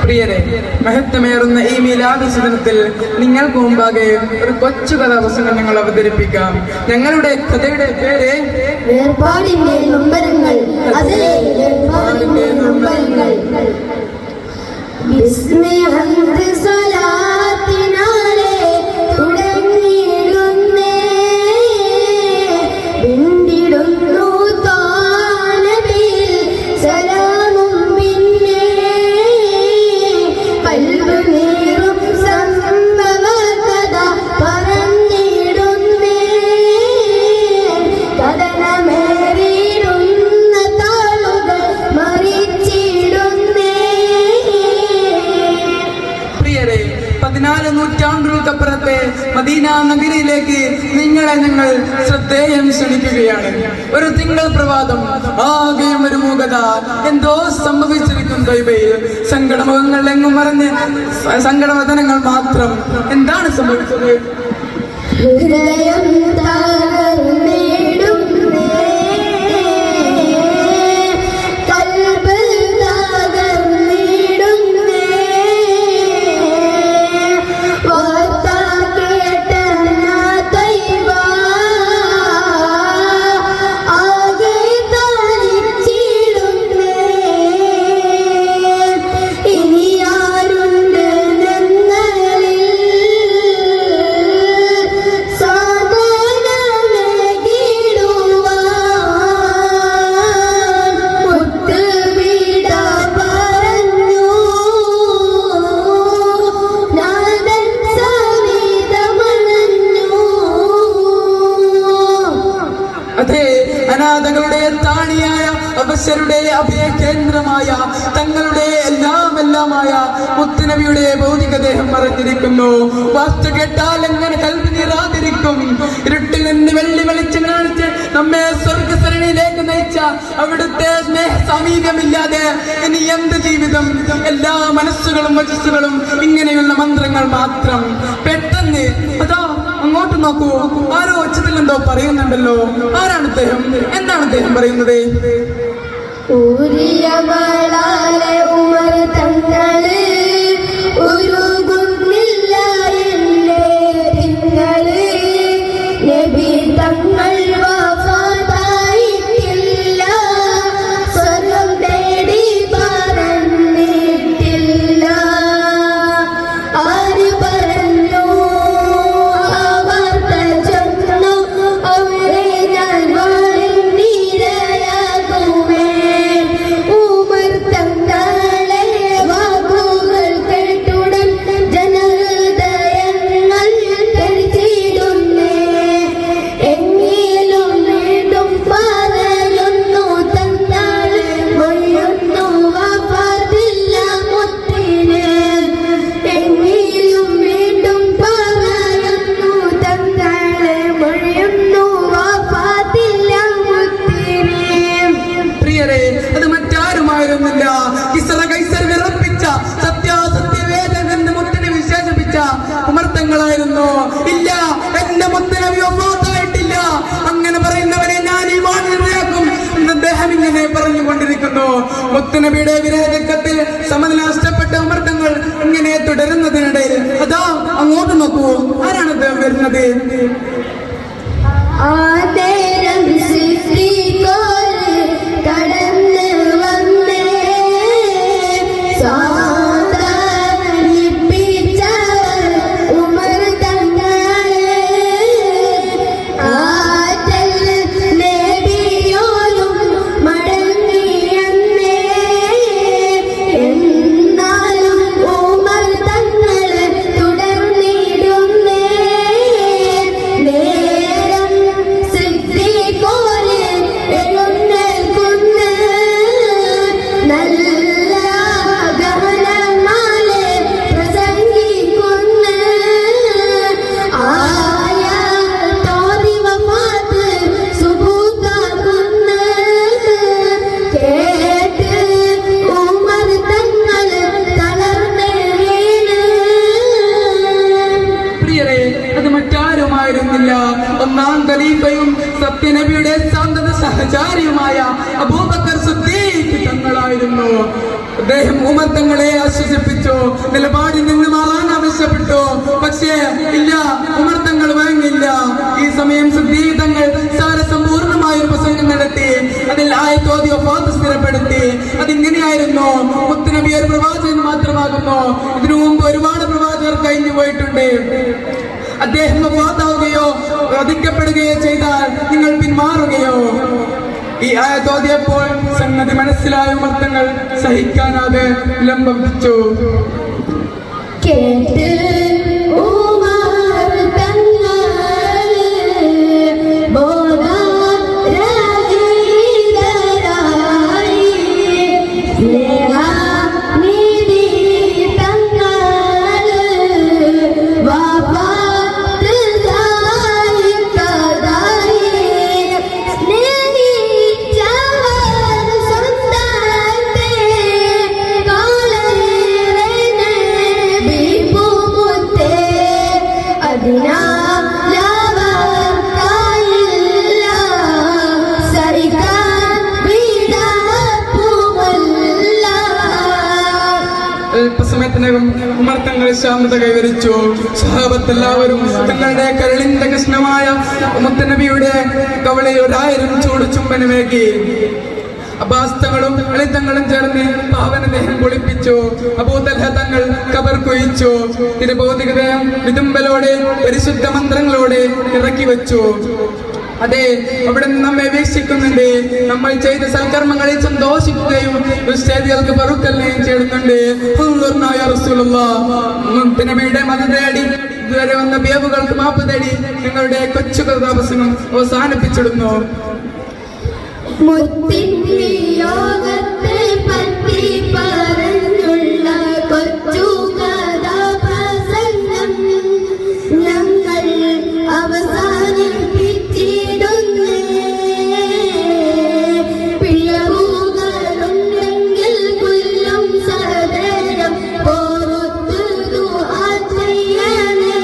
പ്രിയരെ, മഹത്വമേറുന്ന ഈ മീലാദ് ദിനത്തിൽ നിങ്ങൾക്ക് മുമ്പാകെ ഒരു കൊച്ചു കഥാപ്രസംഗം ഞങ്ങൾ അവതരിപ്പിക്കാം. ഞങ്ങളുടെ കഥയുടെ പേര് വേർപാടിന്റെ നൊമ്പരങ്ങൾ. നൂറ്റാണ്ടുകൾക്കപ്പുറത്തെ മദീന നഗരിയിലേക്ക് നിങ്ങളെ ഞങ്ങൾ ശ്രദ്ധേയം ക്ഷണിക്കുകയാണ്. ഒരു തിങ്കൾ പ്രഭാതം, ആകെയും ഒരു മൂകത. എന്തോ സംഭവിച്ചിരിക്കും തൊയ്ബയിൽ. സങ്കടമുഖങ്ങൾ എങ്ങും മറന്ന് സങ്കടവദനങ്ങൾ മാത്രം. എന്താണ് സംഭവിച്ചത്? അനാഥകളുടെ താണിയായ, അവശരുടെ അഭയ കേന്ദ്രമായ, തങ്ങളുടെ എല്ലാമായ മുത്തുനബിയുടെ ഭൗതികദേഹം മറഞ്ഞിരിക്കുന്നു. വാസ്തു കേട്ടാൽ എങ്ങനെ കൽവി നീറാതിരിക്കും? ഇരുട്ടിൽ നിന്ന് വെള്ളി വെളിച്ചം കാണിച്ച് നമ്മെ സ്വർഗസരണിയിലേക്ക് നയിച്ച അവിടുത്തെ സ്നേഹ സമീപമില്ലാതെ ഇനി എന്ത് ജീവിതം? എല്ലാ മനസ്സുകളും വചസ്സുകളും ഇങ്ങനെയുള്ള മന്ത്രങ്ങൾ മാത്രം. പെട്ടെന്ന് അതാ അങ്ങോട്ട് നോക്കൂ, ആരോ ഉച്ചത്തിൽ എന്തോ പറയുന്നുണ്ടല്ലോ. ആരാണ് അദ്ദേഹം? എന്താണ് അദ്ദേഹം പറയുന്നത്? അത് മറ്റാരുമായിരുന്നില്ല, സത്യാസത്യവേദനെന്ന് മുത്തിനെ വിശേഷിപ്പിച്ച ഉമർത്തങ്ങളായിരുന്നു. ഇല്ല, എന്റെ മുത്തനബി ഒന്നായിട്ടില്ല. അങ്ങനെ പറയുന്നവരെ ഞാൻ ഈ വാണിയാക്കും എന്ന് അദ്ദേഹം ഇങ്ങനെ പറഞ്ഞുകൊണ്ടിരിക്കുന്നു. മുത്തുനബിയുടെ വിരഹത്തിൽ സമനില നഷ്ടപ്പെട്ട ഉമർത്തങ്ങൾ ഇങ്ങനെ തുടരുന്നതിനിടയിൽ അതാ അങ്ങോട്ട് നോക്കൂ, ആരാണ് അദ്ദേഹം വരുന്നത്? ഒന്നാം ഖലീഫയും സത്യനബിയുടെ സാന്തത സഹചാരിയുമായ അബൂബക്കർ സിദ്ദീഖ് തങ്ങളായിരുന്നു. അദ്ദേഹം ഉമർ തങ്ങളെ ആശ്വസിപ്പിച്ചു, നിലപാടിൽ നിന്ന് മാറാൻ ആവശ്യപ്പെട്ടു. പക്ഷേ ഇല്ല, ഉമർ തങ്ങൾ വഴങ്ങില്ല. ഈ സമയം സിദ്ദീഖ് തങ്ങൾ സാരസമ്പൂർണമായ ഒരു പ്രസംഗം നടത്തി. അതിൽ ആയത്തോതി വഫാത്ത് സ്ഥിരപ്പെടുത്തി. അതിങ്ങനെയായിരുന്നു: മുത്തുനബി ഒരു പ്രവാചകൻ മാത്രമാകുന്നു. ഇതിനു മുമ്പ് ഒരുപാട് പ്രവാചകർ കഴിഞ്ഞു പോയിട്ടുണ്ട്. അദ്ദേഹം വഫാത്താവുകയോ വധിക്കപ്പെടുകയോ ചെയ്താൽ നിങ്ങൾ പിന്മാറുകയോ? ഈ ആയത്തോതിയപ്പോൾ സംഗതി മനസ്സിലായ ഉമർത്തങ്ങൾ സഹിക്കാനാതെ വിലംബം വെച്ചു. കേട്ട് ഉമർ തങ്ങൾ ബോധരഹിതരായി സ്നേഹനിധി തങ്ങൾ വഫാത്ത് സായിക്കതായി സ്നേഹിച്ചവർ സ്വന്തത്തെ കാലേറെ നബി പൂമുത്തേ അതിനാലവർക്കായില്ല സരിക്കാൻ വിടപ്പുമല്ല. അല്പസമയത്തിനകം ഉമർ തങ്ങൾ ശാന്തത കൈവരിച്ചു. സ്വഹാബത്ത് എല്ലാവരും തങ്ങളുടെ കരളിന്റെ കഷ്ണമായ മുത്തുനബിയുടെ കവളയിൽ 1000 ചൂട് ചുംബനമേകി. അബ്ബാസ് തങ്ങളും അലി തങ്ങളും ചേർന്ന് പാവനദേഹം കുളിപ്പിച്ചു. അബൂതൽഹ തങ്ങൾ ഖബർ കുഴിച്ചു. തിരുഭൗതികദേഹം വിതുമ്പലോടെ പരിശുദ്ധ മന്ത്രങ്ങളോടെ ഇറക്കി വെച്ചു. അതെ, അവിടെ നിന്ന് നമ്മെ വീക്ഷിക്കുന്നുണ്ട്. നമ്മൾ ചെയ്ത സൽക്കർമ്മങ്ങളിൽ സന്തോഷിക്കുകയും ദുഷ്ചേദികൾക്ക് പൊറുക്കലിനെയും ചെയ്യുന്നുണ്ട്. നബിയുടെ മത തേടി ഇതുവരെ വന്ന ബേബുകൾക്ക് മാപ്പ് തേടി ഞങ്ങളുടെ കൊച്ചു കഥാപ്രസംഗം അവസാനിപ്പിച്ചിടുന്നു. മുത്തിൻ്റെ യോഗത്തെ പറ്റി പറഞ്ഞുള്ള കൊച്ചു കഥാപ്രസംഗം ഞങ്ങൾ അവസാനിപ്പിച്ചിടുന്നേ. പിഴവുകളുണ്ടെങ്കിൽ കൊല്ലും സദയം പുറത്തു ദുആ ചെയ്യണേ.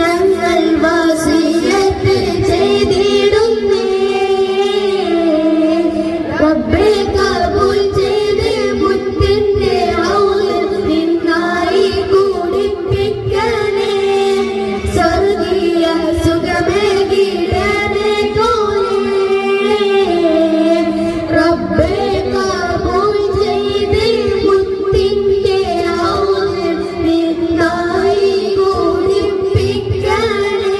ഞങ്ങൾ വസിയത്ത് ചെയ്തിടുന്നേ. റബ്ബേ കബൂൽ ചെയ്ത് മുത്തിന്റെ ഹൗലിൽ നിന്നായി കുടിപ്പിക്കണേ. സ്വർഗീയ സുഖമേകിടണേ കോലേ. റബ്ബേ കബൂൽ ചെയ്ത് മുത്തിന്റെ ഹൗലിൽ നിന്നായി കുടിപ്പിക്കണേ.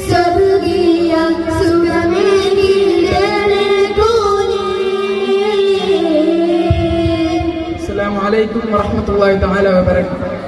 സ്വർഗീയ സുഖമേകിടണേ കോലേ. അസ്സലാമു അലൈക്കും വറഹ്മത്തുള്ളാഹി തആല വബറകാതുഹു.